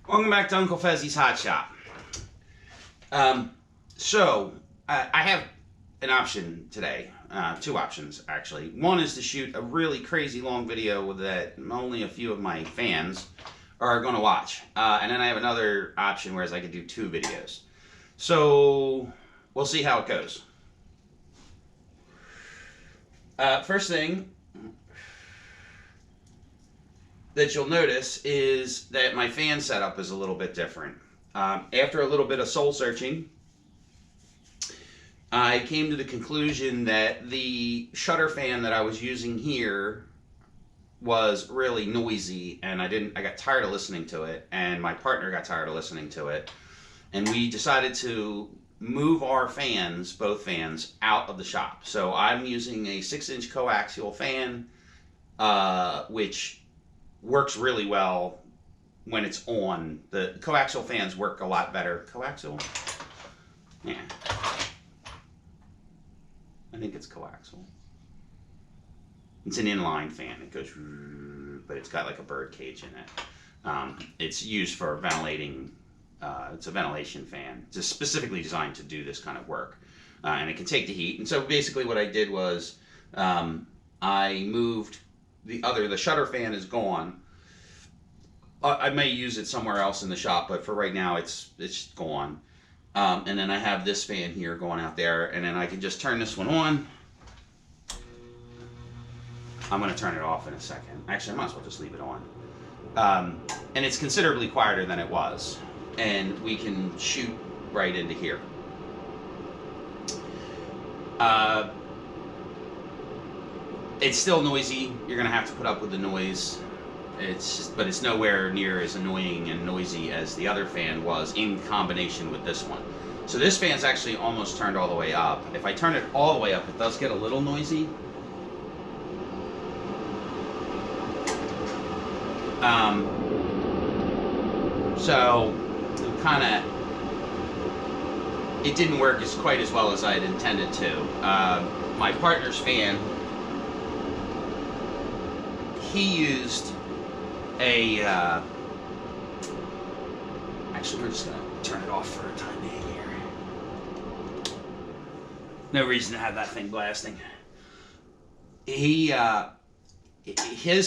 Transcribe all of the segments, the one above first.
Welcome back to Uncle Fezzi's Hot Shop. I have an option today. Two options, actually. One is to shoot a really crazy long video that only a few of my fans are going to watch. And then I have another option whereas I could do two videos. So we'll see how it goes. First thing that you'll notice is that my fan setup is a little bit different. After a little bit of soul searching, I came to the conclusion that the shutter fan that I was using here was really noisy, and I got tired of listening to it, and my partner got tired of listening to it, and we decided to move our fans, both fans, out of the shop. So I'm using a 6-inch coaxial fan, which works really well when it's on. The coaxial fans work a lot better. Coaxial? Yeah. I think it's coaxial. It's an inline fan. It goes, but it's got like a bird cage in it. It's used for ventilating. It's a ventilation fan. It's just specifically designed to do this kind of work. And it can take the heat. And so basically what I did was I moved the shutter fan is gone. I may use it somewhere else in the shop, but for right now it's gone. And then I have this fan here going out there, and then I can just turn this one on. I'm going to turn it off in a second. Actually, I might as well just leave it on. And it's considerably quieter than it was. And we can shoot right into here. It's still noisy. You're going to have to put up with the noise. But it's nowhere near as annoying and noisy as the other fan was in combination with this one. So this fan's actually almost turned all the way up. If I turn it all the way up, it does get a little noisy. So it didn't work quite as well as I had intended to. My partner's fan, he used actually, we're just going to turn it off for a time being here. No reason to have that thing blasting. His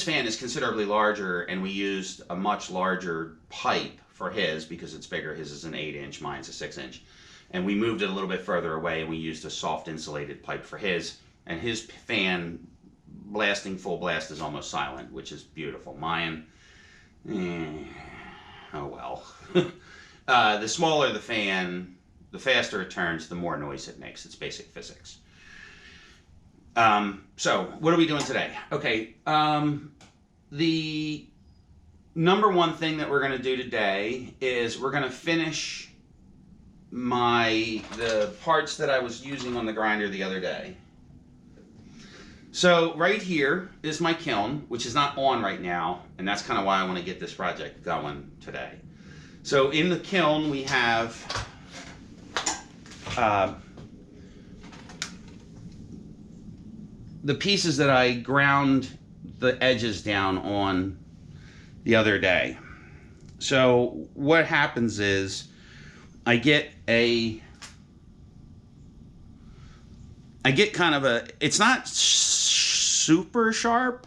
fan is considerably larger, and we used a much larger pipe for his because it's bigger. His is an 8-inch, mine's a 6-inch. And we moved it a little bit further away, and we used a soft insulated pipe for his. And his fan blasting full blast is almost silent, which is beautiful. Mine, oh well. The smaller the fan, the faster it turns, the more noise it makes. It's basic physics. So what are we doing today? Okay, the number one thing that we're going to do today is we're going to finish the parts that I was using on the grinder the other day. So right here is my kiln, which is not on right now, and that's kind of why I want to get this project going today. So in the kiln we have the pieces that I ground the edges down on the other day. So what happens is I get kind of it's not super sharp,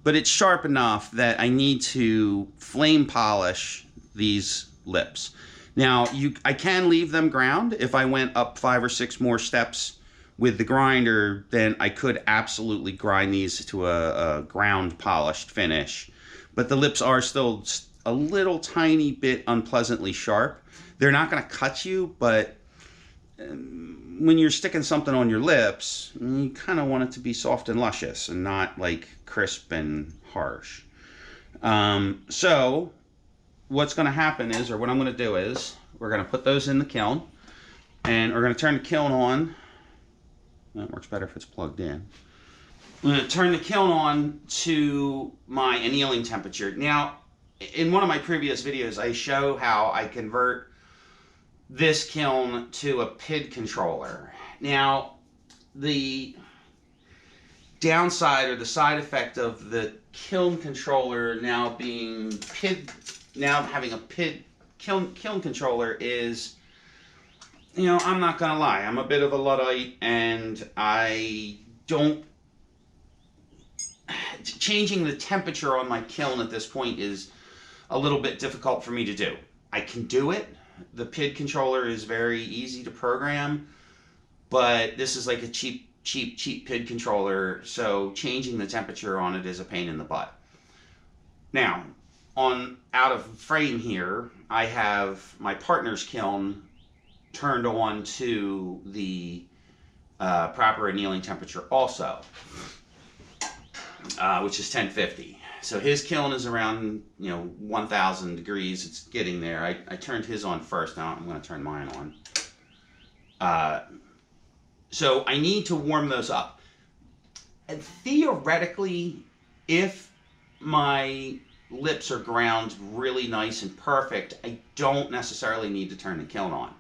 but it's sharp enough that I need to flame polish these lips. Now, I can leave them ground. If I went up 5 or 6 more steps with the grinder, then I could absolutely grind these to a ground polished finish. But the lips are still a little tiny bit unpleasantly sharp. They're not going to cut you, but when you're sticking something on your lips, you kind of want it to be soft and luscious and not like crisp and harsh. So what's going to happen is, or what I'm going to do is, we're going to put those in the kiln, and we're going to turn the kiln on. That works better if it's plugged in. I'm going to turn the kiln on to my annealing temperature. Now, in one of my previous videos, I show how I convert this kiln to a PID controller. Now, the downside or the side effect of the kiln controller now being PID now having a kiln controller is, you know, I'm not gonna lie, I'm a bit of a Luddite, and I don't. Changing the temperature on my kiln at this point is a little bit difficult for me to do. I can do it. The PID controller is very easy to program, but this is like a cheap PID controller, so changing the temperature on it is a pain in the butt. Now, out of frame here, I have my partner's kiln turned on to the proper annealing temperature also, which is 1050. So his kiln is around, you know, 1000 degrees. It's getting there. I turned his on first. Now I'm going to turn mine on. So I need to warm those up. And theoretically, if my lips are ground really nice and perfect, I don't necessarily need to turn the kiln on.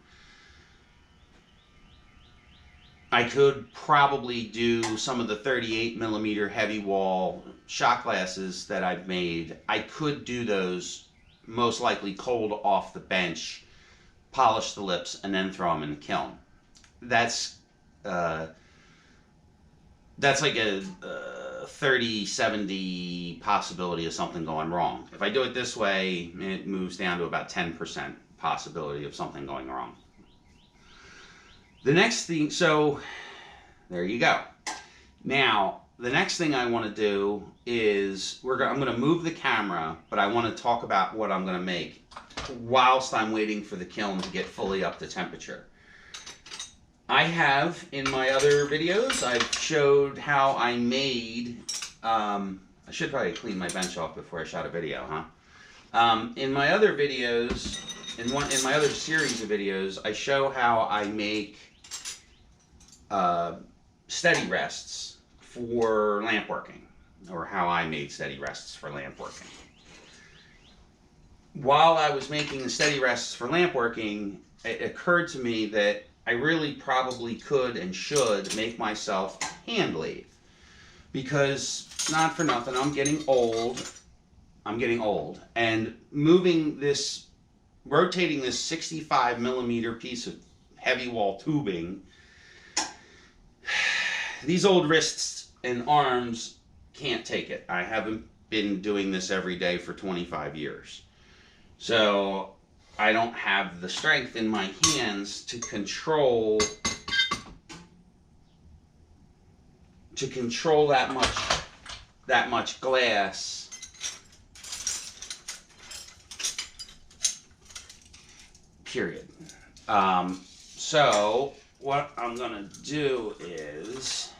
I could probably do some of the 38mm heavy wall shot glasses that I've made. I could do those most likely cold off the bench, polish the lips, and then throw them in the kiln. That's like a 30-70 possibility of something going wrong. If I do it this way, it moves down to about 10% possibility of something going wrong. The next thing, so there you go. Now, the next thing I want to do is I'm going to move the camera, but I want to talk about what I'm going to make whilst I'm waiting for the kiln to get fully up to temperature. I have, in my other videos, I've showed how I made, I should probably clean my bench off before I shot a video, huh? In my other videos, in my other series of videos, I show how I make steady rests for lamp working, or how I made steady rests for lamp working. While I was making the steady rests for lamp working, it occurred to me that I really probably could and should make myself a hand lathe, because not for nothing, I'm getting old, and rotating this 65mm piece of heavy wall tubing, these old wrists and arms can't take it. I haven't been doing this every day for 25 years. So I don't have the strength in my hands to control that much glass period. So what I'm gonna do is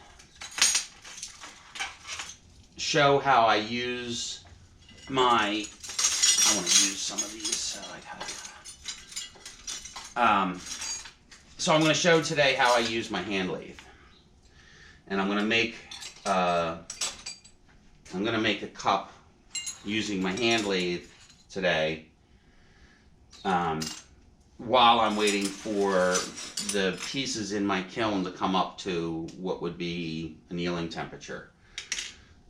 show how I use I want to use some of these, so so I'm going to show today how I use my hand lathe, and I'm going to make a cup using my hand lathe today, while I'm waiting for the pieces in my kiln to come up to what would be annealing temperature.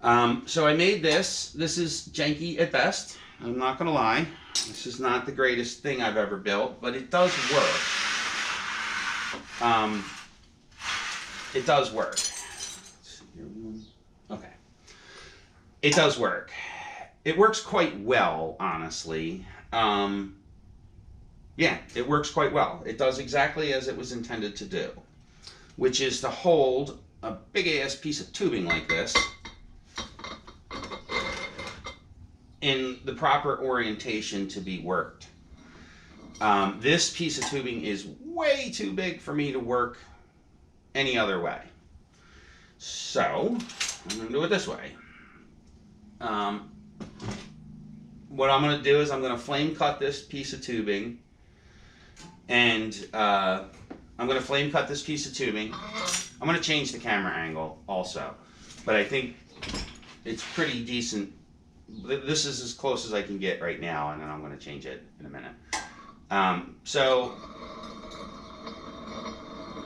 So I made this. This is janky at best. I'm not going to lie. This is not the greatest thing I've ever built, but it does work. It does work. Okay. It does work. It works quite well, honestly. Yeah, it works quite well. It does exactly as it was intended to do, which is to hold a big-ass piece of tubing like this in the proper orientation to be worked. This piece of tubing is way too big for me to work any other way. So, I'm going to do it this way. What I'm going to do is I'm going to flame cut this piece of tubing, and I'm going to flame cut this piece of tubing. I'm going to change the camera angle also, but I think it's pretty decent. This is as close as I can get right now, and then I'm going to change it in a minute. So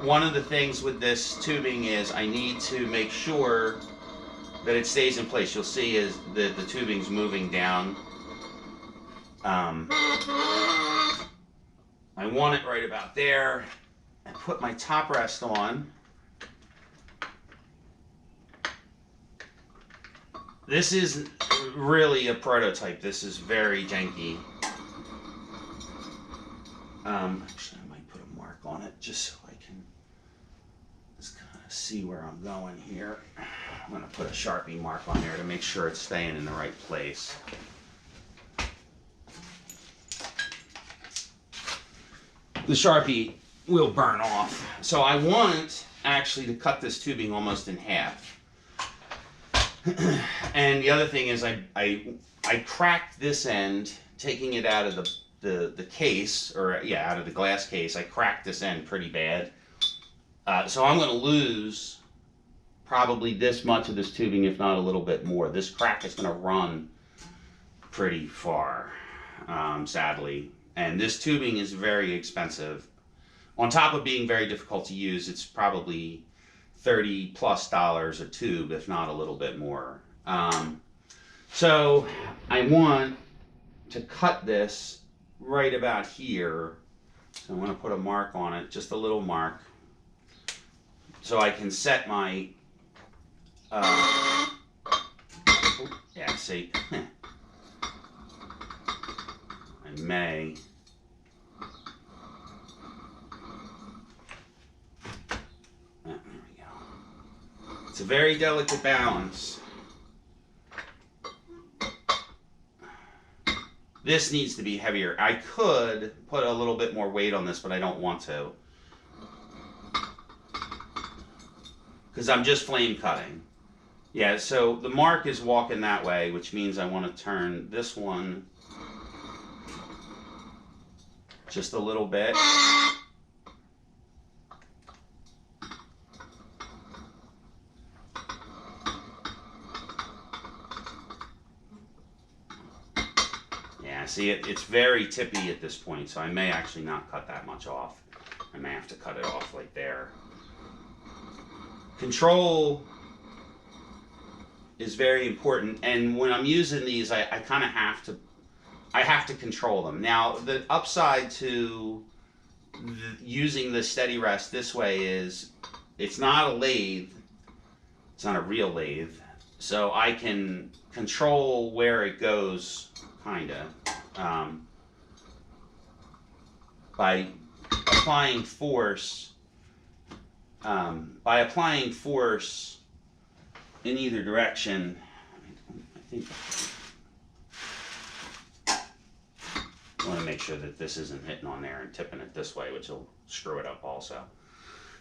one of the things with this tubing is I need to make sure that it stays in place. You'll see as the tubing's moving down I want it right about there. I put my top rest on. This is really a prototype. This is very janky. Actually, I might put a mark on it just so I can just kind of see where I'm going here. I'm going to put a Sharpie mark on there to make sure it's staying in the right place. The Sharpie will burn off. So I want actually to cut this tubing almost in half. And the other thing is I cracked this end, taking it out of the case, or yeah, out of the glass case. I cracked this end pretty bad. So I'm going to lose probably this much of this tubing, if not a little bit more. This crack is going to run pretty far, sadly. And this tubing is very expensive. On top of being very difficult to use, it's probably $30+ a tube, if not a little bit more. So I want to cut this right about here. So I'm going to put a mark on it, just a little mark, so I can set my, yeah, see, I may. There we go. It's a very delicate balance. This needs to be heavier. I could put a little bit more weight on this, but I don't want to, because I'm just flame cutting. Yeah, so the mark is walking that way, which means I want to turn this one just a little bit. Yeah, see, it's very tippy at this point, so I may actually not cut that much off. I may have to cut it off like there. Control is very important, and when I'm using these, I kind of have to control them. Now, the upside to using the steady rest this way is it's not a lathe, it's not a real lathe, so I can control where it goes, kinda, by applying force. By applying force in either direction. I think I want to make sure that this isn't hitting on there and tipping it this way, which will screw it up also.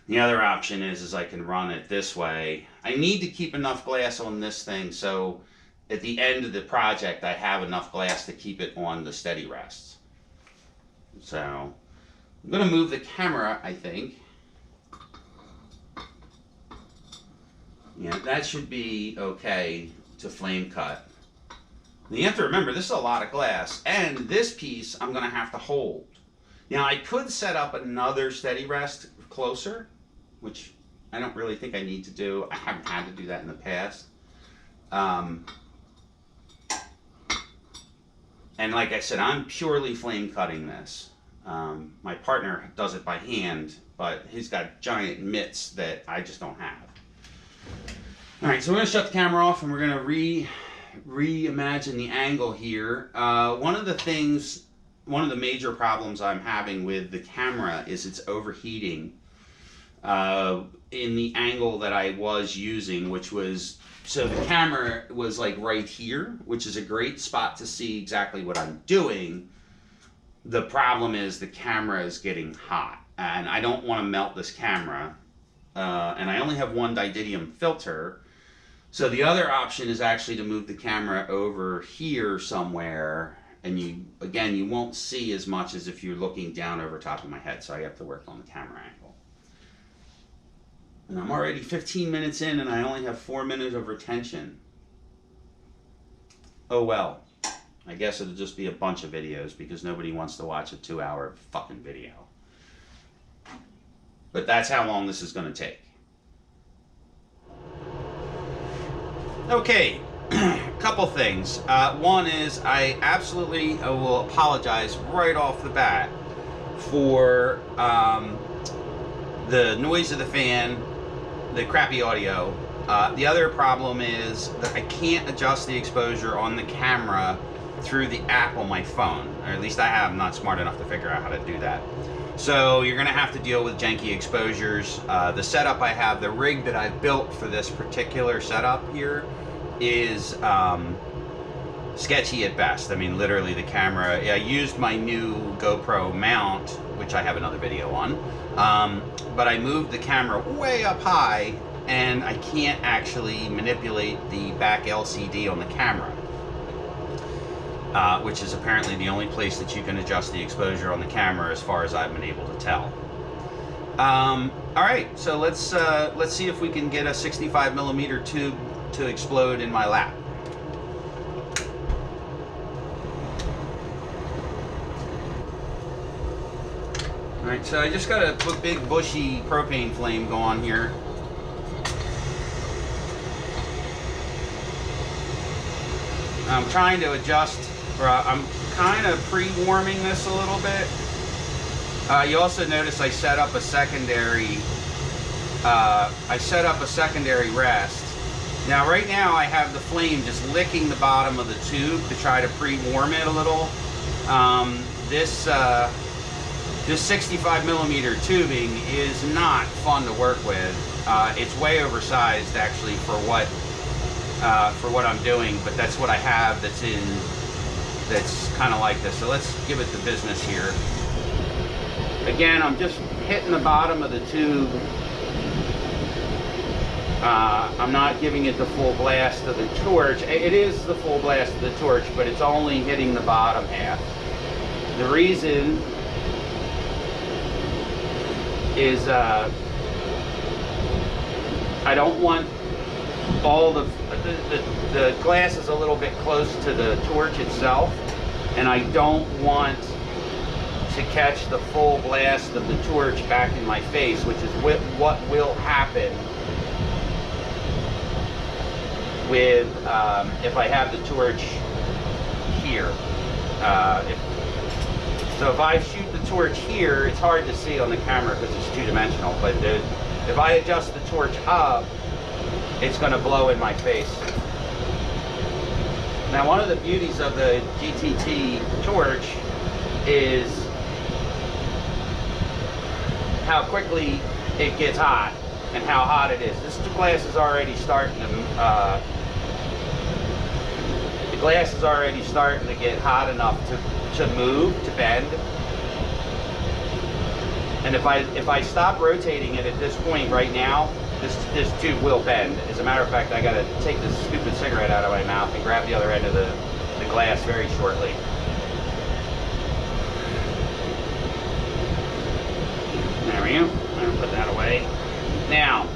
The other option is I can run it this way. I need to keep enough glass on this thing so at the end of the project I have enough glass to keep it on the steady rests. So I'm going to move the camera, I think. Yeah, that should be okay to flame cut. And you have to remember, this is a lot of glass, and this piece I'm going to have to hold. Now, I could set up another steady rest closer, which I don't really think I need to do. I haven't had to do that in the past. And like I said, I'm purely flame cutting this. My partner does it by hand, but he's got giant mitts that I just don't have. All right, so we're going to shut the camera off and we're going to reimagine the angle here. One of the major problems I'm having with the camera is it's overheating in the angle that I was using, which was, so the camera was like right here, which is a great spot to see exactly what I'm doing. The problem is the camera is getting hot and I don't want to melt this camera. And I only have one didymium filter. So the other option is actually to move the camera over here somewhere, and you won't see as much as if you're looking down over top of my head, so I have to work on the camera angle. And I'm already 15 minutes in and I only have 4 minutes of retention. Oh well, I guess it'll just be a bunch of videos because nobody wants to watch a 2-hour fucking video. But that's how long this is going to take. Okay, couple things. One is I absolutely will apologize right off the bat for the noise of the fan, the crappy audio. The other problem is that I can't adjust the exposure on the camera through the app on my phone, or at least I'm not smart enough to figure out how to do that. So you're gonna have to deal with janky exposures. The setup I have, the rig that I've built for this particular setup here is sketchy at best. I mean, literally the camera, I used my new GoPro mount, which I have another video on, but I moved the camera way up high and I can't actually manipulate the back LCD on the camera, which is apparently the only place that you can adjust the exposure on the camera as far as I've been able to tell. All right, so let's see if we can get a 65mm tube to explode in my lap. All right, so I just got a big bushy propane flame going here. I'm trying to adjust, or I'm kind of pre-warming this a little bit. You also notice I set up a secondary rest. Now right now I have the flame just licking the bottom of the tube to try to pre-warm it a little. This 65mm tubing is not fun to work with. It's way oversized actually for what I'm doing, but that's what I have that's kind of like this. So let's give it the business here. Again, I'm just hitting the bottom of the tube. I'm not giving it the full blast of the torch. It is the full blast of the torch, but it's only hitting the bottom half. The reason is I don't want all the glass is a little bit close to the torch itself, and I don't want to catch the full blast of the torch back in my face, which is what will happen with if I have the torch here. So if I shoot the torch here, it's hard to see on the camera because it's two-dimensional, but if I adjust the torch up, it's going to blow in my face. Now, one of the beauties of the GTT torch is how quickly it gets hot and how hot it is. This glass is already starting to get hot enough to move, to bend. And if I stop rotating it at this point right now, this tube will bend. As a matter of fact, I gotta take this stupid cigarette out of my mouth and grab the other end of the glass very shortly. There we go. I'm gonna put that away. Now,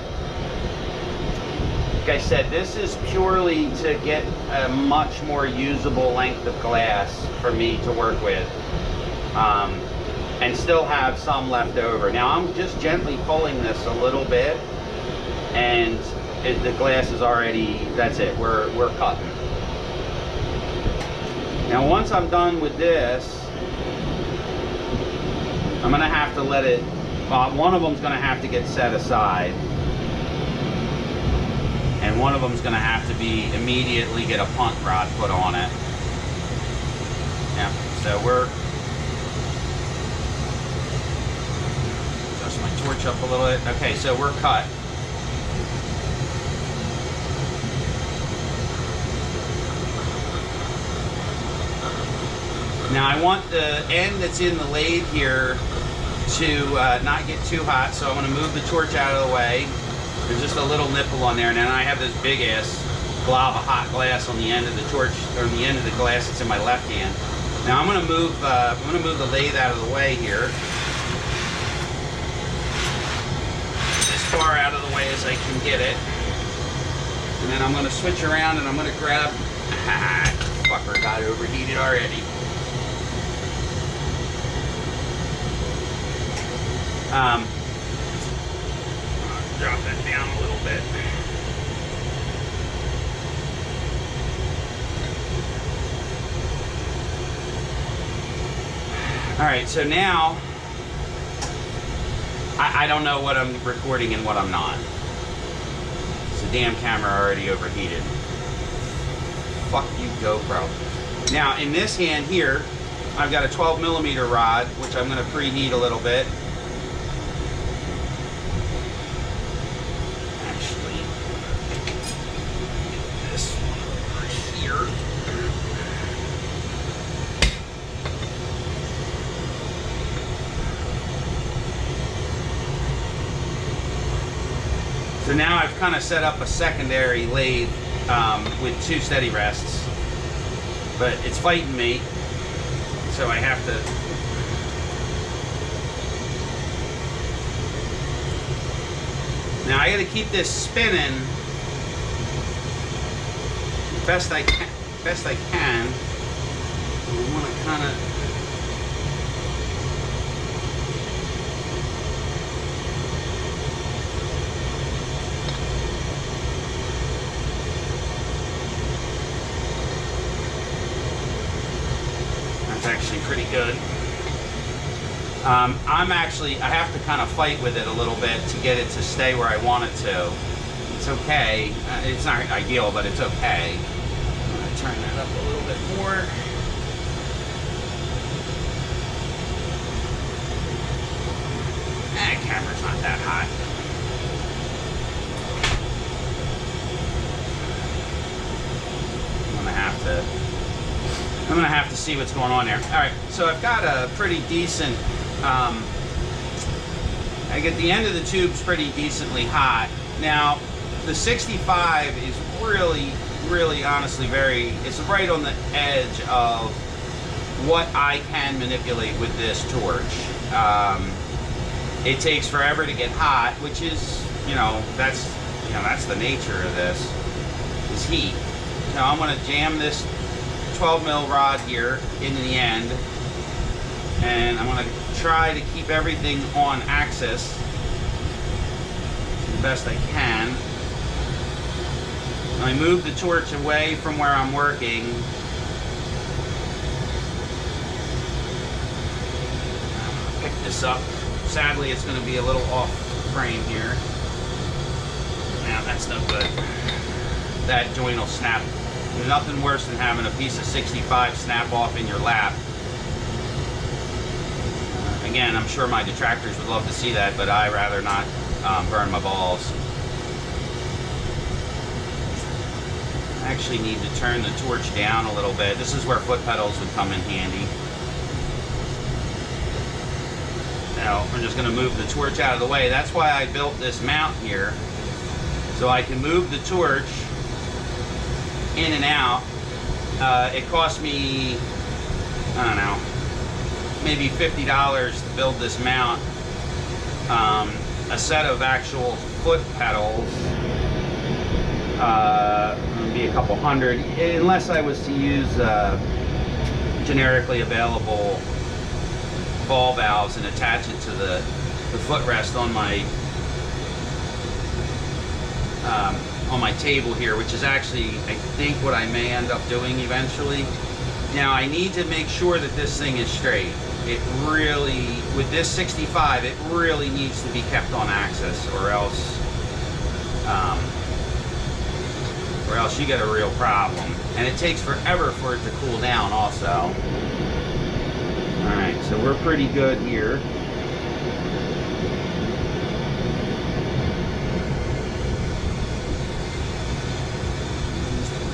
like I said, this is purely to get a much more usable length of glass for me to work with, and still have some left over. Now I'm just gently pulling this a little bit, and the glass is already, that's it, we're cutting. Now once I'm done with this, I'm gonna have to let it, one of them's gonna have to get set aside, and one of them's gonna have to be immediately get a punt rod put on it. Yeah, so we're, adjust my torch up a little bit. Okay, so we're cut. Now I want the end that's in the lathe here to not get too hot, so I'm going to move the torch out of the way. There's just a little nipple on there, and then I have this big ass glob of hot glass on the end of the torch, or the end of the glass that's in my left hand. Now I'm going to move the lathe out of the way here, as far out of the way as I can get it, and then I'm going to switch around and I'm going to grab. Fucker got overheated already. Drop that down a little bit. right, so now I don't know what I'm recording and what I'm not. The damn camera already overheated. Fuck you, GoPro. Now, in this hand here, I've got a 12mm rod, which I'm going to preheat a little bit. Actually, get this one over here. So now I've kind of set up a secondary lathe with 2 steady rests, but it's fighting me, so I have to. Now I got to keep this spinning best I can. I want to kind of. Actually pretty good. I have to kind of fight with it a little bit to get it to stay where I want it to. It's okay. It's not ideal, but it's okay. I'm going to turn that up a little bit more. That camera's not that hot. I'm gonna have to see what's going on there. All right, so I've got a pretty decent, I get the end of the tube's pretty decently hot. Now, the 65 is really honestly it's right on the edge of what I can manipulate with this torch. It takes forever to get hot, which is, that's the nature of this, is heat. Now I'm gonna jam this 12mm rod here into the end, and I'm going to try to keep everything on axis the best I can. I move the torch away from where I'm working. I'm going to pick this up. Sadly, it's going to be a little off frame here. Now that's no good. That joint will snap. There's nothing worse than having a piece of 65 snap off in your lap. Again, I'm sure my detractors would love to see that, but I'd rather not burn my balls. I actually need to turn the torch down a little bit. This is where foot pedals would come in handy. Now, we're just going to move the torch out of the way. That's why I built this mount here, so I can move the torch in and out. It cost me, I don't know, maybe $50 to build this mount. A set of actual foot pedals would be a couple hundred, unless I was to use generically available ball valves and attach it to the footrest on my table here, which is actually, I think, what I may end up doing eventually. Now, I need to make sure that this thing is straight. It really, with this 65, it really needs to be kept on axis, or else you get a real problem. And it takes forever for it to cool down also. Alright, so we're pretty good here.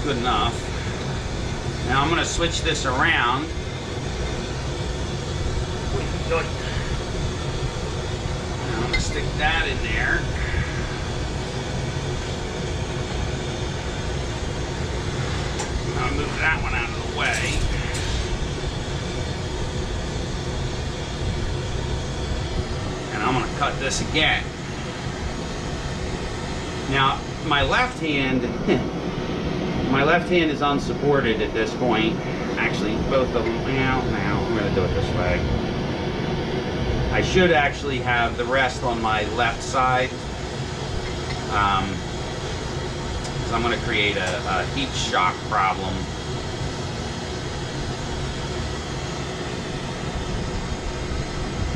Good enough. Now I'm going to switch this around. Good. Now I'm going to stick that in there. I'll move that one out of the way. And I'm going to cut this again. Now, my left hand is unsupported at this point. Actually, both of them. Now, I'm going to do it this way. I should actually have the rest on my left side. Because I'm going to create a heat shock problem.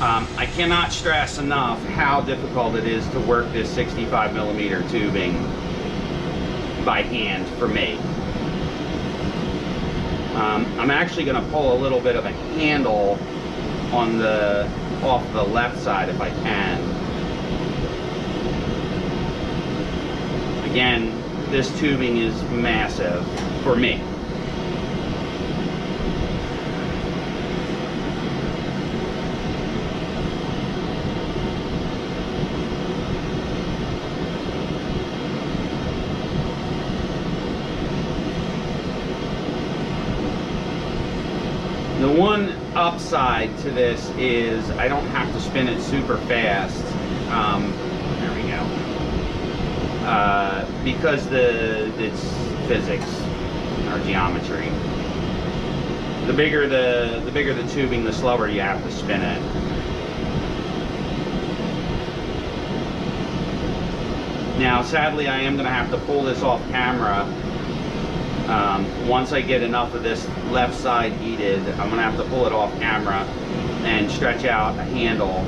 I cannot stress enough how difficult it is to work this 65mm tubing by hand for me. I'm actually going to pull a little bit of a handle on off the left side if I can. Again, this tubing is massive for me. The one upside to this is I don't have to spin it super fast. There we go. Because it's physics or geometry. The bigger the tubing, the slower you have to spin it. Now, sadly, I am going to have to pull this off camera. Once I get enough of this left side heated, I'm going to have to pull it off camera and stretch out a handle.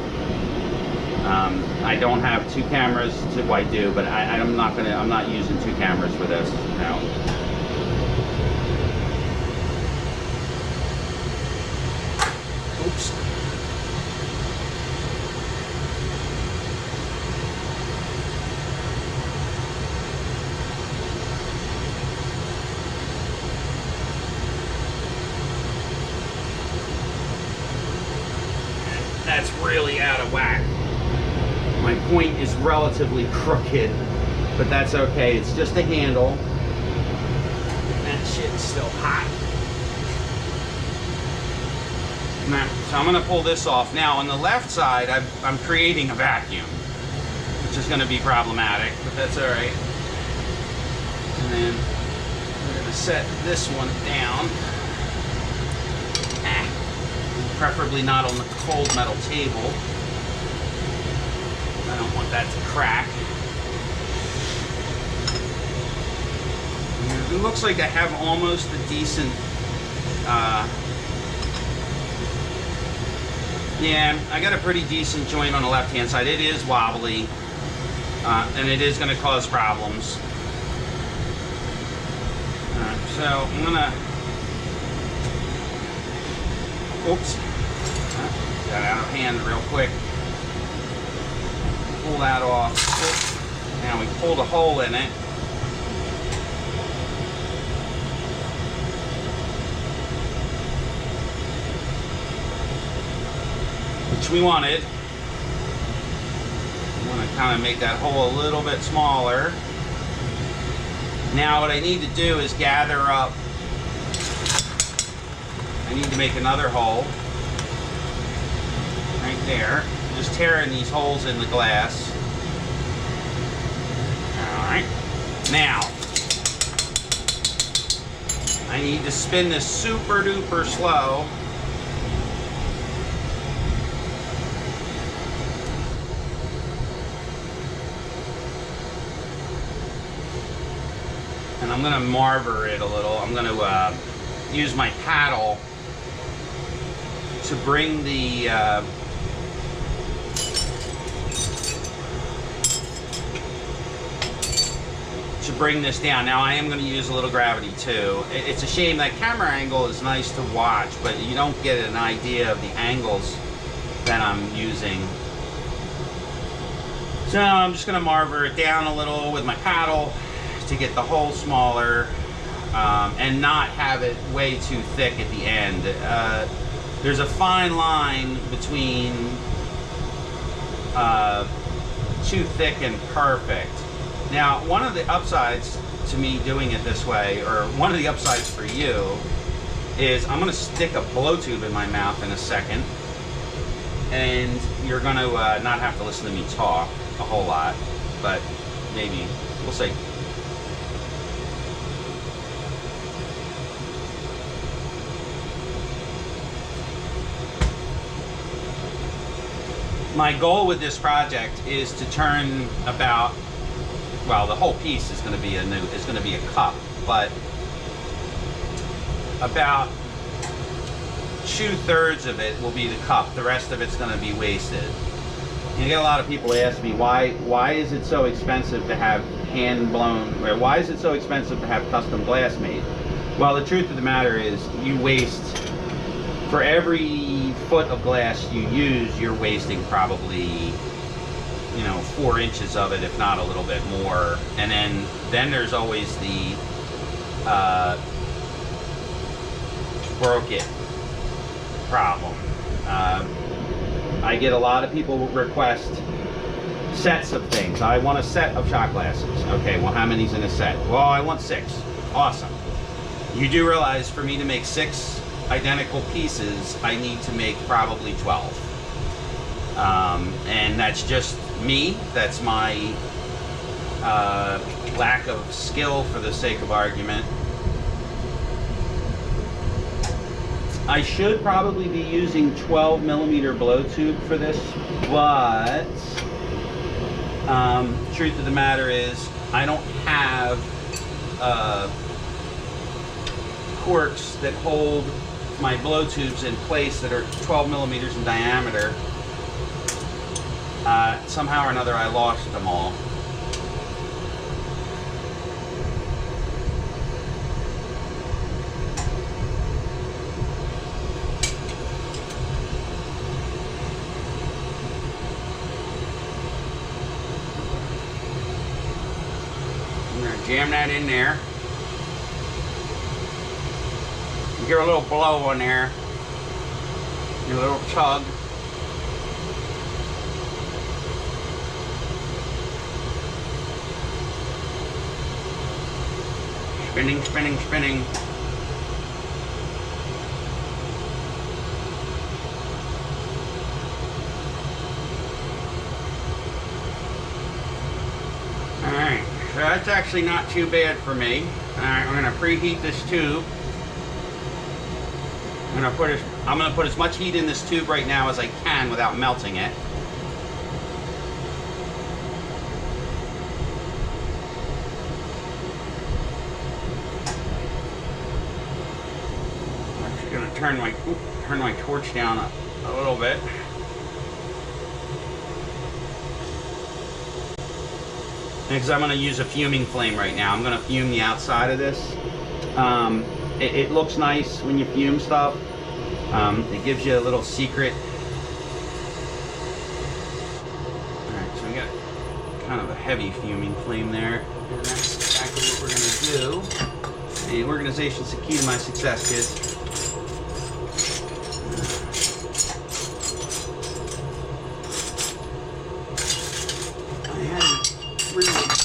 I don't have two cameras to, I do, but I'm not using two cameras for this. No. Oops. That's really out of whack. My point is relatively crooked, but that's okay. It's just a handle. That shit's still hot. So I'm going to pull this off. Now on the left side, I'm creating a vacuum, which is going to be problematic, but that's all right. And then we're going to set this one down. Preferably not on the cold metal table. I don't want that to crack. It looks like I have almost a decent, yeah, I got a pretty decent joint on the left-hand side. It is wobbly, and it is going to cause problems. So I'm gonna, oops, got out of hand real quick. Pull that off. Now we pulled a hole in it. Which we wanted. I want to kind of make that hole a little bit smaller. Now what I need to do is gather up. I need to make another hole. Right there. Just tearing these holes in the glass. Alright. Now, I need to spin this super duper slow. And I'm going to marver it a little. I'm going to use my paddle to bring the this down. Now I am going to use a little gravity too. It's a shame that camera angle is nice to watch, but you don't get an idea of the angles that I'm using. So I'm just going to marver it down a little with my paddle to get the hole smaller and not have it way too thick at the end. There's a fine line between too thick and perfect. Now, one of the upsides to me doing it this way, or one of the upsides for you, is I'm going to stick a blow tube in my mouth in a second, and you're going to not have to listen to me talk a whole lot, but maybe, we'll see. My goal with this project is to turn about, well, the whole piece is going to be a cup, but about 2/3 of it will be the cup. The rest of it's going to be wasted. You get a lot of people ask me, why is it so expensive to have hand blown, or why is it so expensive to have custom glass made? Well, the truth of the matter is, you waste, for every foot of glass you use, you're wasting probably, 4 inches of it, if not a little bit more. And then there's always the broke it problem. I get a lot of people request sets of things. I want a set of shot glasses. Okay, well, how many's in a set? Well, I want 6. Awesome. You do realize for me to make 6 identical pieces, I need to make probably 12. And that's just me. That's my lack of skill, for the sake of argument. I should probably be using 12mm blow tube for this, but truth of the matter is, I don't have corks that hold my blow tubes in place that are 12mm in diameter. Somehow or another, I lost them all. Jam that in there. You hear a little blow on there. A little tug. Spinning, spinning, spinning. Alright. So that's actually not too bad for me. Alright, we're going to preheat this tube. I'm going to put as much heat in this tube right now as I can without melting it. I'm actually going to turn my torch down a little bit. Because I'm going to use a fuming flame right now. I'm going to fume the outside of this. It looks nice when you fume stuff. It gives you a little secret. Alright, so we got kind of a heavy fuming flame there. And that's exactly what we're going to do. The organization's the key to my success, kids.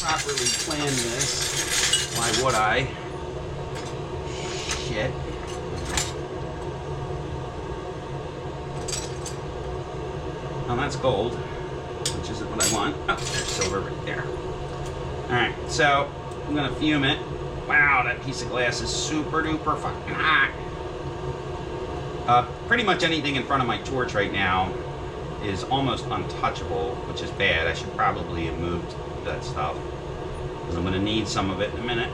Properly plan this. Why would I? Shit. Oh, that's gold, which isn't what I want. Oh, there's silver right there. Alright, so I'm gonna fume it. Wow, that piece of glass is super duper fucking hot. Pretty much anything in front of my torch right now is almost untouchable, which is bad. I should probably have moved that stuff, because I'm going to need some of it in a minute.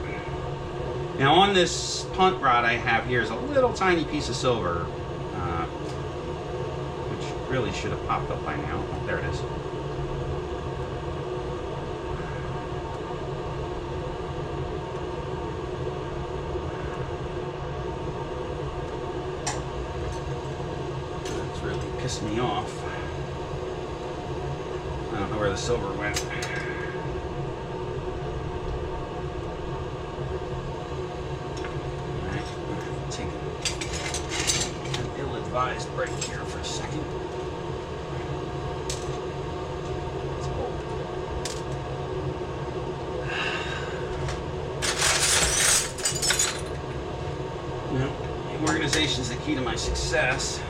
Now on this punt rod I have here is a little tiny piece of silver, which really should have popped up by now. Oh, there it is. That's really pissed me off. I don't know where the silver went. Ill-advised break here for a second. It's cold. Now, the organization's the key to my success.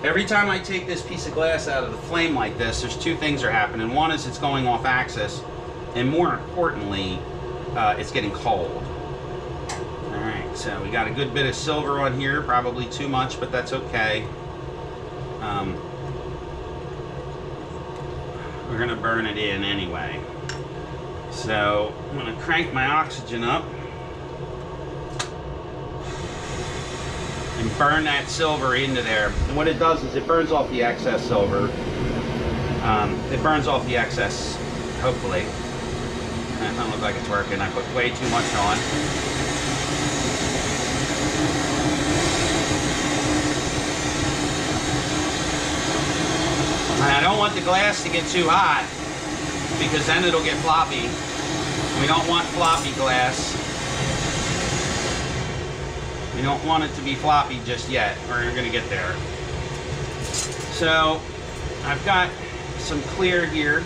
Every time I take this piece of glass out of the flame like this, there's 2 things are happening. One is it's going off axis, and more importantly, it's getting cold. Alright. So we got a good bit of silver on here, probably too much, but that's okay. We're gonna burn it in anyway. So I'm gonna crank my oxygen up and burn that silver into there. And what it does is it burns off the excess silver. It burns off the excess, hopefully. That doesn't look like it's working. I put way too much on. And I don't want the glass to get too hot, because then it'll get floppy. We don't want floppy glass. We don't want it to be floppy just yet. We're going to get there. So I've got some clear here.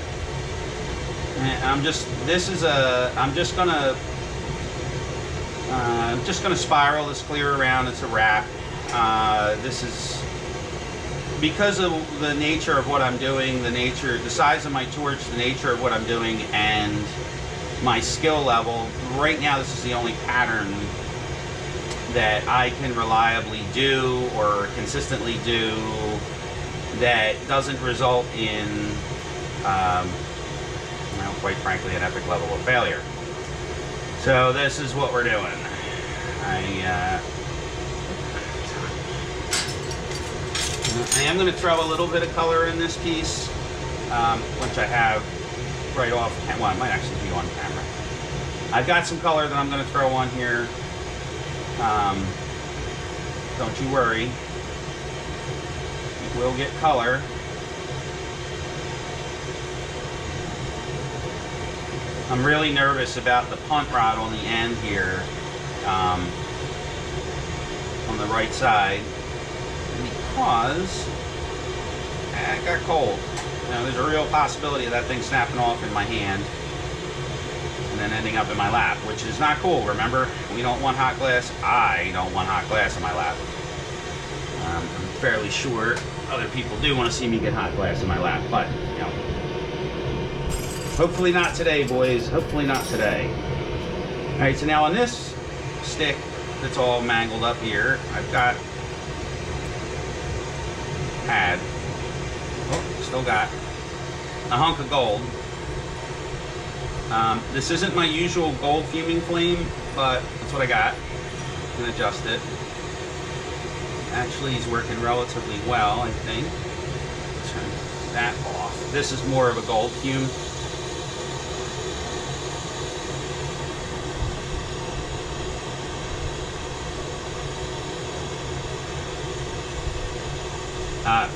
And I'm just gonna spiral this clear around. It's a wrap. This is because of the nature of what I'm doing, the size of my torch, the nature of what I'm doing, and my skill level. Right now, this is the only pattern that I can reliably do or consistently do that doesn't result in, well, quite frankly, an epic level of failure. So this is what we're doing. I am going to throw a little bit of color in this piece, which I have right off. Well, it might actually be on camera. I've got some color that I'm going to throw on here. Don't you worry. We'll get color. I'm really nervous about the punt rod on the end here, on the right side, because it got cold. You know, there's a real possibility of that thing snapping off in my hand and then ending up in my lap, which is not cool. Remember, we don't want hot glass. I don't want hot glass in my lap. I'm fairly sure other people do want to see me get hot glass in my lap, but, you know, hopefully not today, boys. Hopefully not today. All right, so now on this stick that's all mangled up here, I've got pad. Oh, still got a hunk of gold. This isn't my usual gold fuming flame, but that's what I got. I can adjust it. Actually, he's working relatively well, I think. Turn that off. This is more of a gold fume.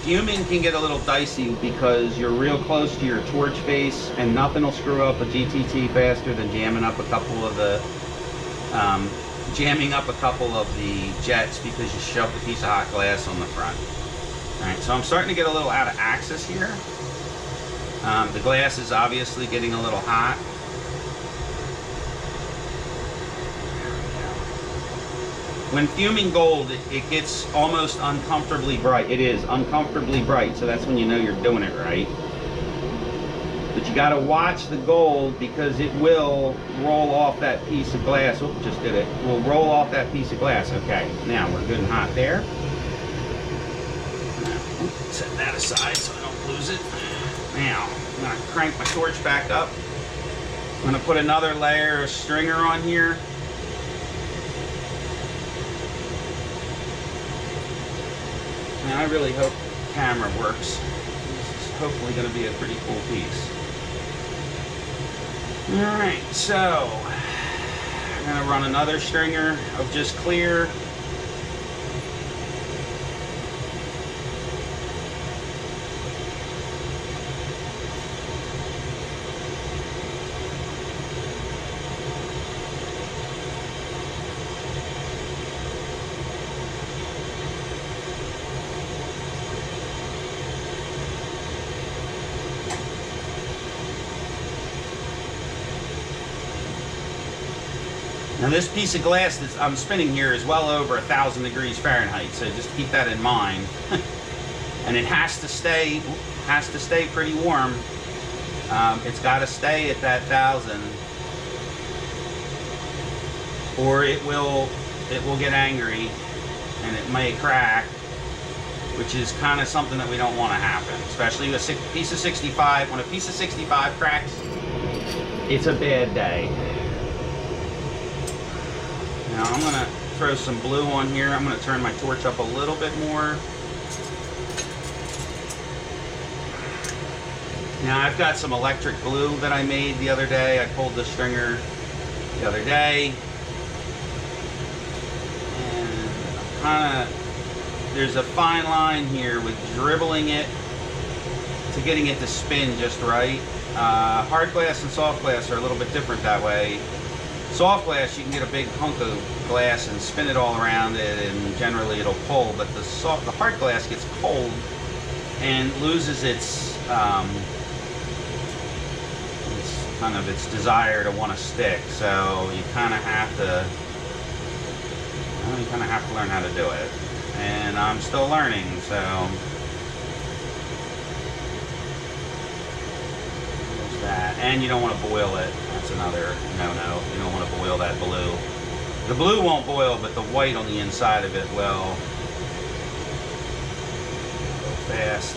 Fuming can get a little dicey because you're real close to your torch face, and nothing will screw up a GTT faster than jamming up a couple of the jets, because you shoved a piece of hot glass on the front. All right, so I'm starting to get a little out of axis here. The glass is obviously getting a little hot. When fuming gold, it gets almost uncomfortably bright. It is uncomfortably bright, so that's when you know you're doing it right. But you gotta watch the gold, because it will roll off that piece of glass. Oh, just did it. We'll roll off that piece of glass. Okay, now we're good and hot there. Set that aside so I don't lose it. Now, I'm gonna crank my torch back up. I'm gonna put another layer of stringer on here. And I really hope the camera works. This is hopefully going to be a pretty cool piece. Alright, so I'm going to run another stringer of just clear. Now this piece of glass that I'm spinning here is well over 1,000 degrees Fahrenheit, so just keep that in mind. And it has to stay pretty warm. It's got to stay at that 1,000, or it will it will get angry and it may crack, which is kind of something that we don't want to happen, especially with a piece of 65. When a piece of 65 cracks, it's a bad day. Now I'm going to throw some blue on here. I'm going to turn my torch up a little bit more. Now I've got some electric glue that I made the other day. I pulled the stringer the other day. And there's a fine line here with dribbling it to getting it to spin just right. Hard glass and soft glass are a little bit different that way. Soft glass, you can get a big hunk of glass and spin it all around it, and generally it'll pull, but the hard glass gets cold and loses its its desire to want to stick. So you kind of have to learn how to do it, and I'm still learning. So there's that. And you don't want to boil it. That's another no-no. You don't want to boil that blue. The blue won't boil, but the white on the inside of it will. Go fast.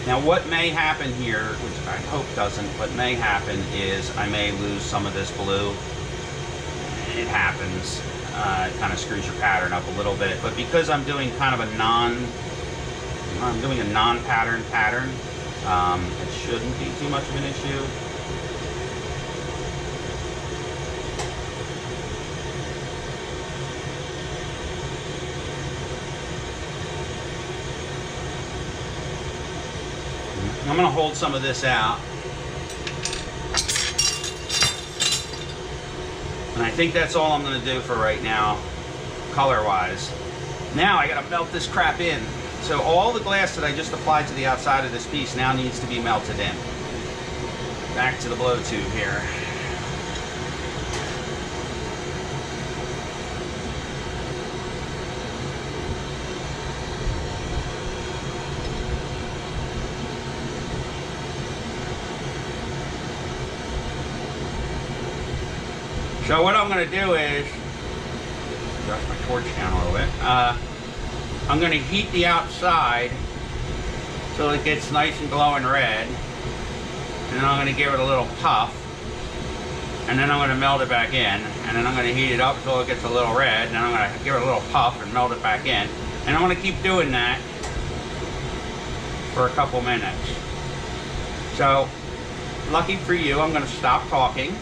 Now what may happen here, which I hope doesn't, what may happen is I may lose some of this blue. It happens. It kind of screws your pattern up a little bit, but because I'm doing kind of a non-pattern pattern, it shouldn't be too much of an issue. I'm going to hold some of this out. And I think that's all I'm going to do for right now, color-wise. Now I got to melt this crap in. So all the glass that I just applied to the outside of this piece now needs to be melted in. Back to the blow tube here. So what I'm going to do is, adjust my torch down a little bit, I'm going to heat the outside so it gets nice and glowing red, and then I'm going to give it a little puff, and then I'm going to melt it back in, and then I'm going to heat it up until it gets a little red, and then I'm going to give it a little puff and melt it back in, and I'm going to keep doing that for a couple minutes. So, lucky for you, I'm going to stop talking.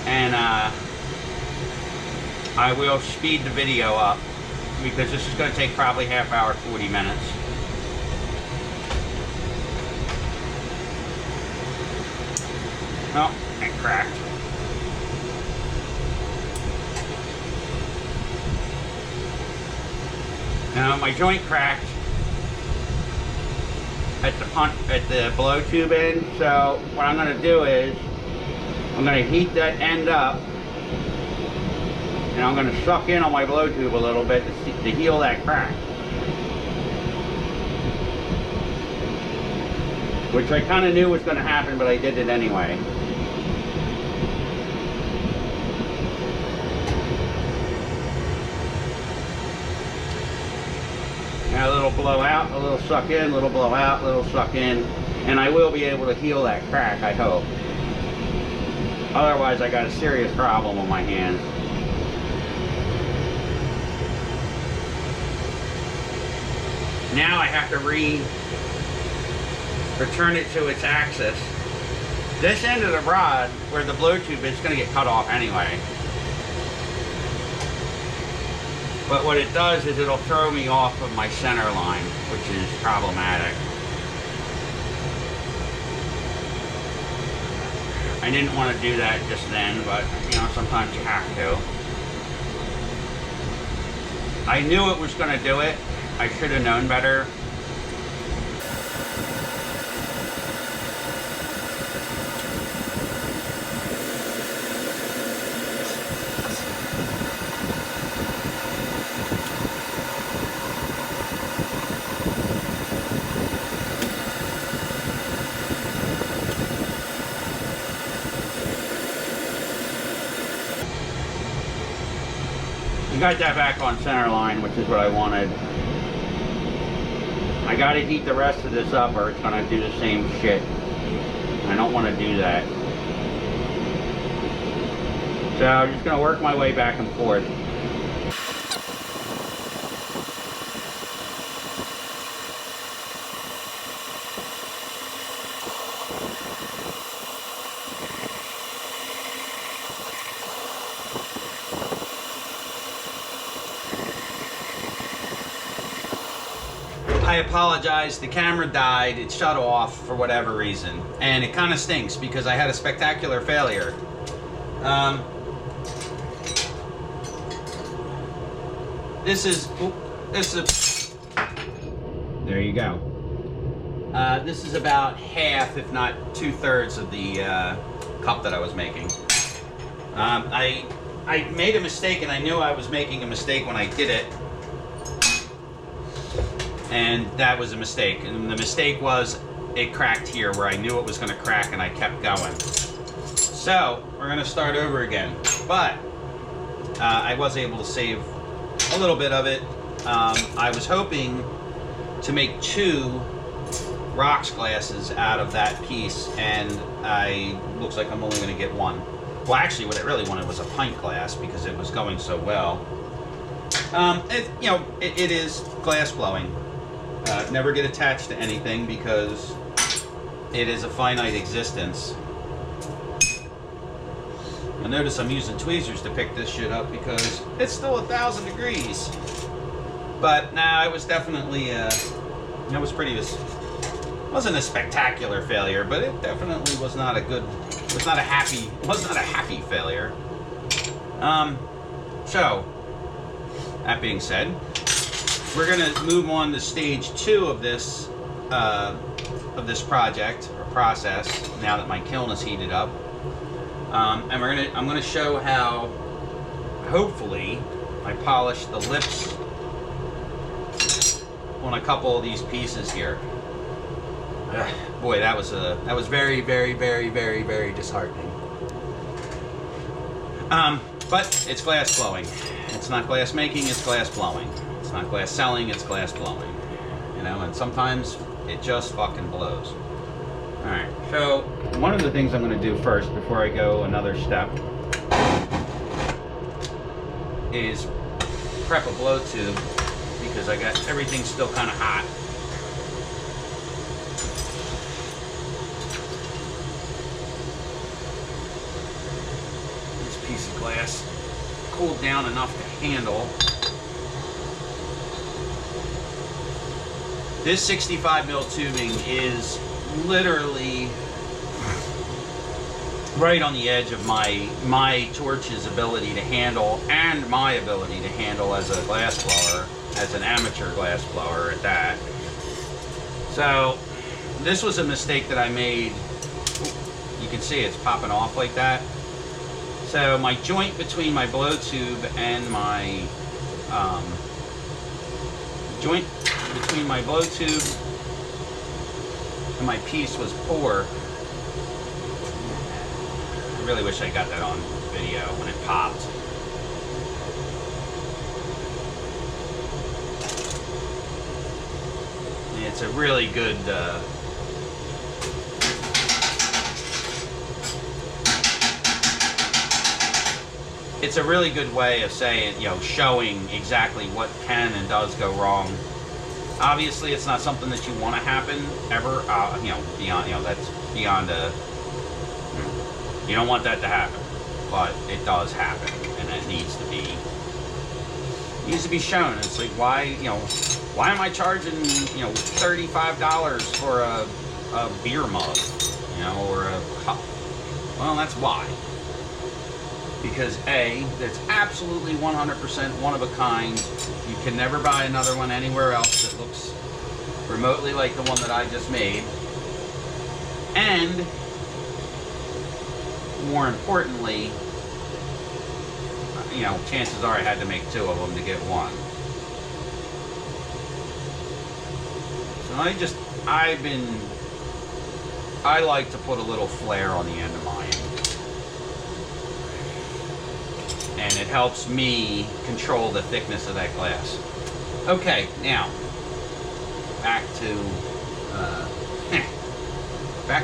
And I will speed the video up because this is going to take probably half hour, 40 minutes. Oh, it cracked. Now my joint cracked at the blow tube end. So what I'm going to do is I'm going to heat that end up, and I'm going to suck in on my blow tube a little bit to heal that crack. Which I kind of knew was going to happen, but I did it anyway. Now a little blow out, a little suck in, a little blow out, a little suck in, and I will be able to heal that crack, I hope. Otherwise, I got a serious problem on my hands. Now I have to return it to its axis. This end of the rod, where the blow tube is, going to get cut off anyway. But what it does is it'll throw me off of my center line, which is problematic. I didn't want to do that just then, but you know, sometimes you have to. I knew it was going to do it. I should have known better. I got that back on center line, which is what I wanted. I gotta heat the rest of this up or it's gonna do the same shit. I don't want to do that. So I'm just gonna work my way back and forth. I apologize, the camera died, it shut off for whatever reason, and it kind of stinks because I had a spectacular failure. This is, there you go. This is about half, if not 2/3 of the cup that I was making. I made a mistake, and I knew I was making a mistake when I did it. And that was a mistake. And the mistake was it cracked here where I knew it was going to crack, and I kept going. So we're going to start over again. But I was able to save a little bit of it. I was hoping to make 2 rocks glasses out of that piece, and looks like I'm only going to get 1. Well, actually, what I really wanted was a pint glass because it was going so well. It is glass blowing. Never get attached to anything because it is a finite existence. You'll notice I'm using tweezers to pick this shit up because it's still 1,000 degrees. But nah, it was definitely it wasn't a spectacular failure, but it definitely was not a happy failure. So that being said, we're going to move on to stage 2 of this project or process now that my kiln is heated up, and I'm going to show how hopefully I polish the lips on a couple of these pieces here. Boy, that was very, very, very, very, very disheartening. But it's glass blowing. It's not glass making, it's glass blowing. It's not glass selling, it's glass blowing. And sometimes it just fucking blows. Alright, so one of the things I'm going to do first before I go another step is prep a blow tube because I got everything still kind of hot. This piece of glass cooled down enough to handle. This 65 mil tubing is literally right on the edge of my torch's ability to handle and my ability to handle as a glass blower, as an amateur glass blower at that. So this was a mistake that I made. You can see it's popping off like that. So my joint between my blow tube and my joint between my blow tube and my piece was poor. I really wish I got that on video when it popped. It's a really good it's a really good way of saying, showing exactly what can and does go wrong. Obviously, it's not something that you want to happen ever. Beyond, that's beyond you don't want that to happen, but it does happen, and it needs to be shown. It's like, why am I charging, $35 for a beer mug, or a cup? Well, that's why. Because A, that's absolutely 100% one of a kind. You can never buy another one anywhere else that looks remotely like the one that I just made. And, more importantly, chances are I had to make 2 of them to get 1. So I like to put a little flair on the end of mine. and it helps me control the thickness of that glass. Okay, now back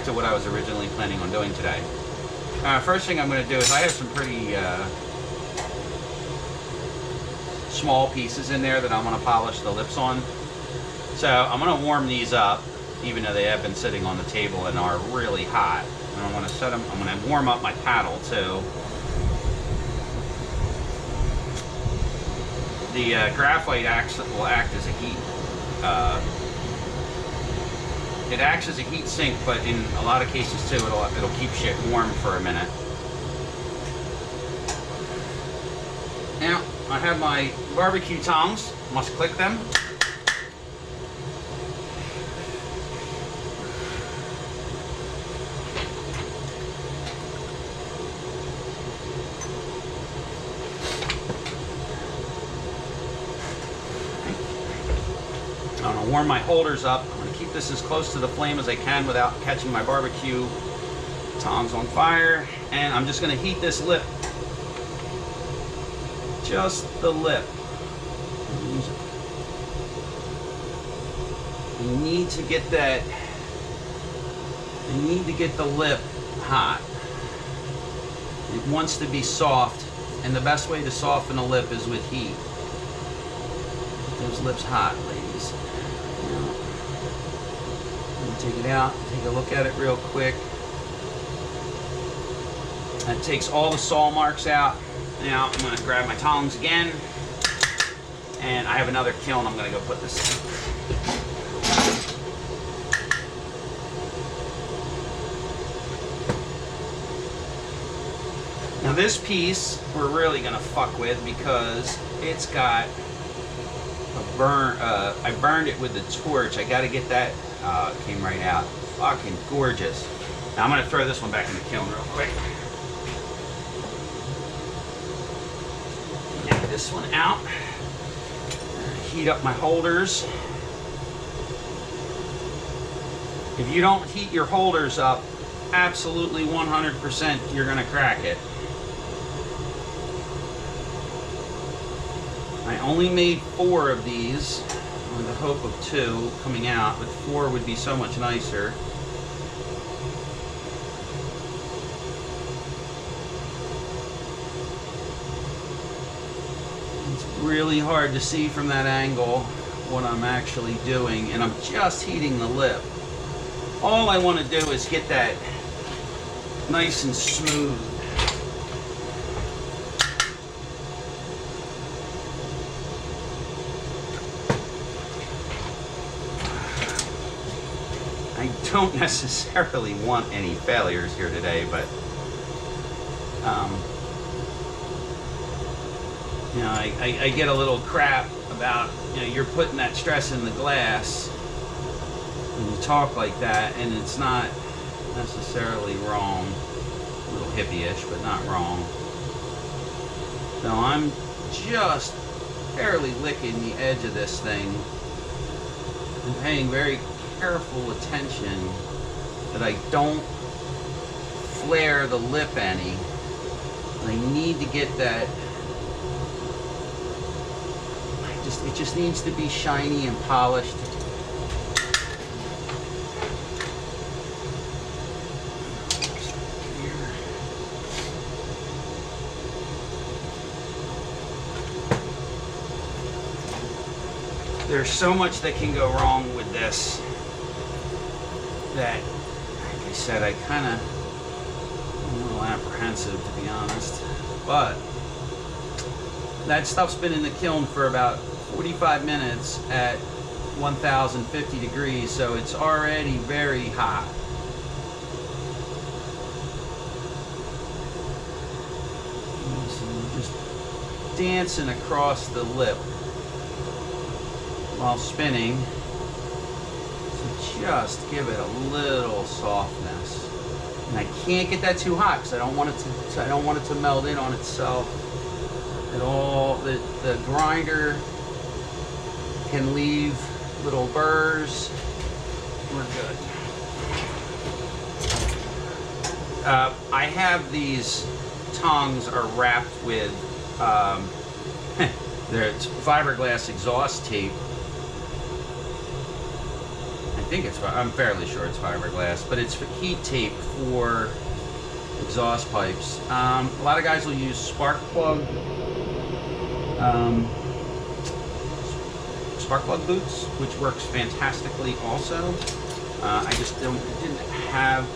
to what I was originally planning on doing today. First thing I'm going to do is I have some pretty small pieces in there that I'm going to polish the lips on. So I'm going to warm these up, even though they have been sitting on the table and are really hot. And I'm going to set them. I'm going to warm up my paddle too. The graphite will act as a heat. It acts as a heat sink, but in a lot of cases too, it'll keep shit warm for a minute. Now I have my barbecue tongs. Must click them. I'm going to warm my holders up. I'm going to keep this as close to the flame as I can without catching my barbecue tongs on fire. And I'm just going to heat this lip. Just the lip. You need to get that. You need to get the lip hot. It wants to be soft, and the best way to soften a lip is with heat. Get those lips hot, ladies. Take it out, take a look at it real quick. That takes all the saw marks out. Now I'm going to grab my tongs again, and I have another kiln. I'm going to go put this in. Now this piece we're really going to fuck with because it's got a burn. I burned it with the torch. I got to get that. It came right out. Fucking gorgeous. Now I'm going to throw this one back in the kiln real quick. Get this one out. Heat up my holders. If you don't heat your holders up, absolutely 100% you're going to crack it. I only made 4 of these with the hope of 2 coming out, but 4 would be so much nicer. It's really hard to see from that angle what I'm actually doing, and I'm just heating the lip. All I want to do is get that nice and smooth. I don't necessarily want any failures here today, but you know, I get a little crap about, you know, you're putting that stress in the glass when you talk like that, and it's not necessarily wrong. A little hippie-ish, but not wrong. So I'm just barely licking the edge of this thing and paying very careful attention that I don't flare the lip any. I need to get that. It just needs to be shiny and polished. There's so much that can go wrong with this that, like I said, I kind of am a little apprehensive, to be honest. But that stuff's been in the kiln for about 45 minutes at 1050 degrees, so it's already very hot. So I'm just dancing across the lip while spinning to just give it a little softness. And I can't get that too hot because I don't want it to melt in on itself at all. The grinder can leave little burrs. We're good. I have these tongs are wrapped with there's fiberglass exhaust tape. I'm fairly sure it's fiberglass, but it's heat tape for exhaust pipes. A lot of guys will use spark plug boots, which works fantastically also. I just didn't have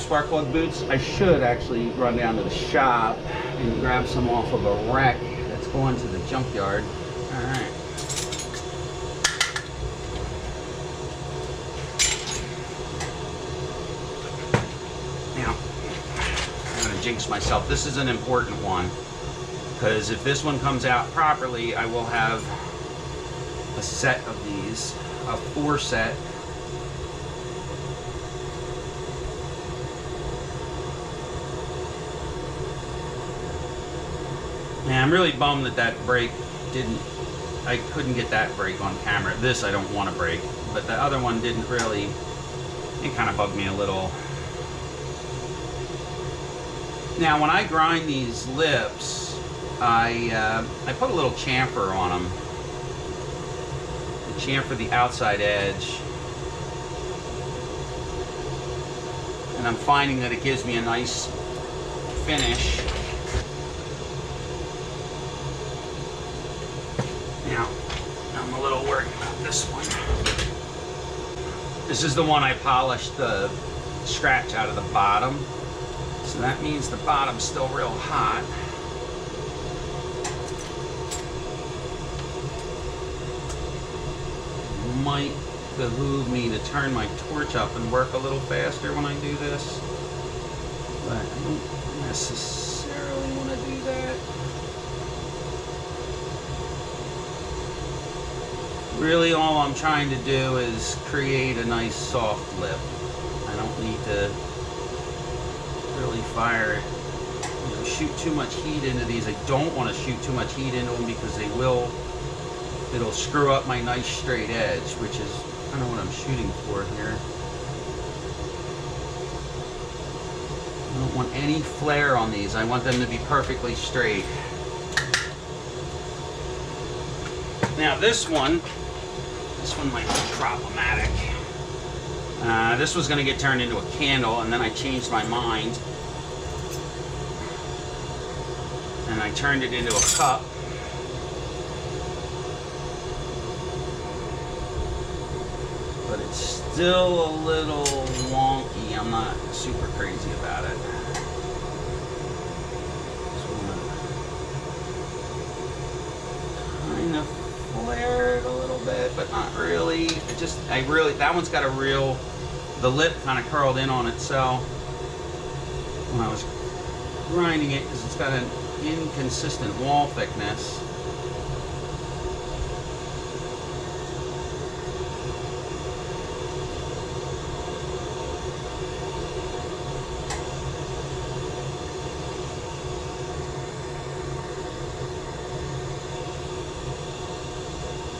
spark plug boots. I should actually run down to the shop and grab some off of a wreck that's going to the junkyard. All right. Now, I'm going to jinx myself. This is an important one, because if this one comes out properly, I will have a set of these, a 4 set. Yeah, I'm really bummed that brake I couldn't get that brake on camera. This I don't want to break, but the other one didn't really, it kind of bugged me a little. Now when I grind these lips, I put a little chamfer on them. To chamfer the outside edge. And I'm finding that it gives me a nice finish. Now, I'm a little worried about this one. This is the one I polished the scratch out of the bottom. So that means the bottom's still real hot. Might behoove me to turn my torch up and work a little faster when I do this. But I don't necessarily want to do that. Really, all I'm trying to do is create a nice soft lip. I don't need to really fire it, shoot too much heat into these. I don't want to shoot too much heat into them because it'll screw up my nice straight edge, which is kind of what I'm shooting for here. I don't want any flare on these. I want them to be perfectly straight. Now this one might be problematic. This was going to get turned into a candle, and then I changed my mind. And I turned it into a cup. But it's still a little wonky. I'm not super crazy about it. Kind of flare it a little bit, but not really. That one's got the lip kind of curled in on itself when I was grinding it, because it's got an inconsistent wall thickness.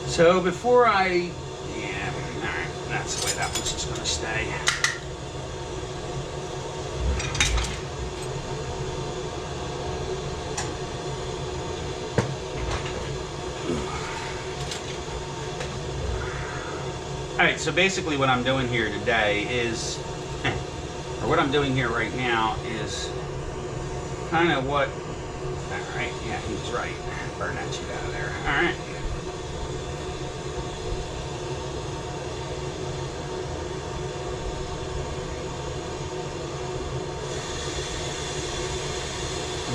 So before alright, that's the way that one's just going to stay. Alright, so basically what I'm doing here today is, or what I'm doing here right now is kind of what, alright, yeah, he was right. Burn that shit out of there. Alright.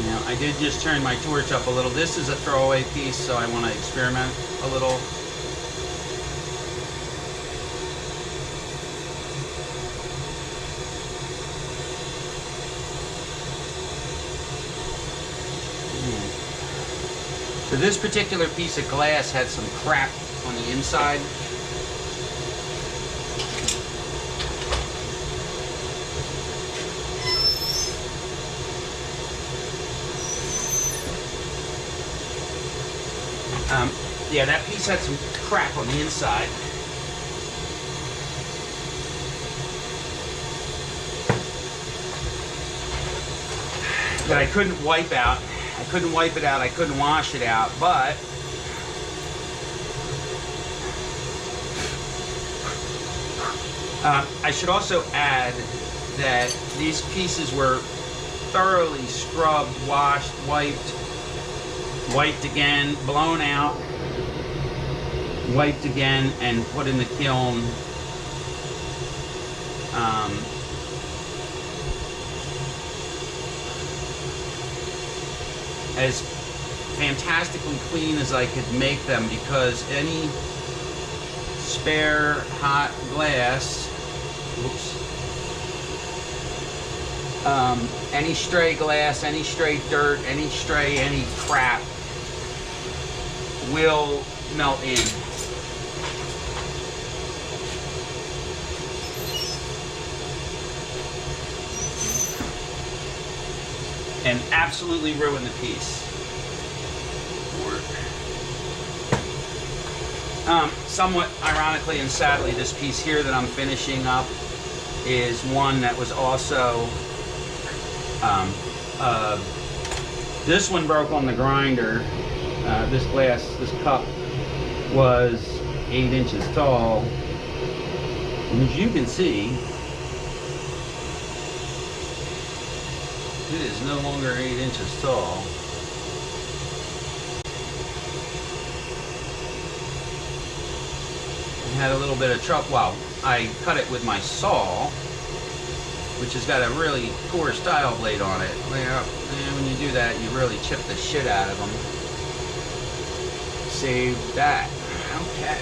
Now, I did just turn my torch up a little. This is a throwaway piece, so I want to experiment a little. So this particular piece of glass had some crap on the inside. Yeah, that piece had some crap on the inside. that I couldn't wipe out. I couldn't wipe it out, I couldn't wash it out, but I should also add that these pieces were thoroughly scrubbed, washed, wiped again, blown out, wiped again, and put in the kiln. As fantastically clean as I could make them, because any spare hot glass, any stray glass, any stray dirt, any crap will melt in. And absolutely ruin the piece. Somewhat ironically and sadly, this piece here that I'm finishing up is one that was also, this one broke on the grinder. This cup was 8 inches tall. And as you can see, it is no longer 8 inches tall. I had a little bit of trouble. Well, I cut it with my saw, which has got a really poor style blade on it. And when you do that, you really chip the shit out of them. Save that. Okay.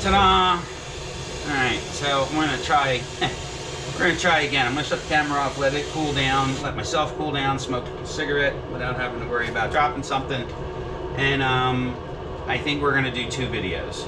Ta-da! Alright, so we're gonna try again. I'm gonna shut the camera off, let it cool down, let myself cool down, smoke a cigarette without having to worry about dropping something. And I think we're gonna do 2 videos.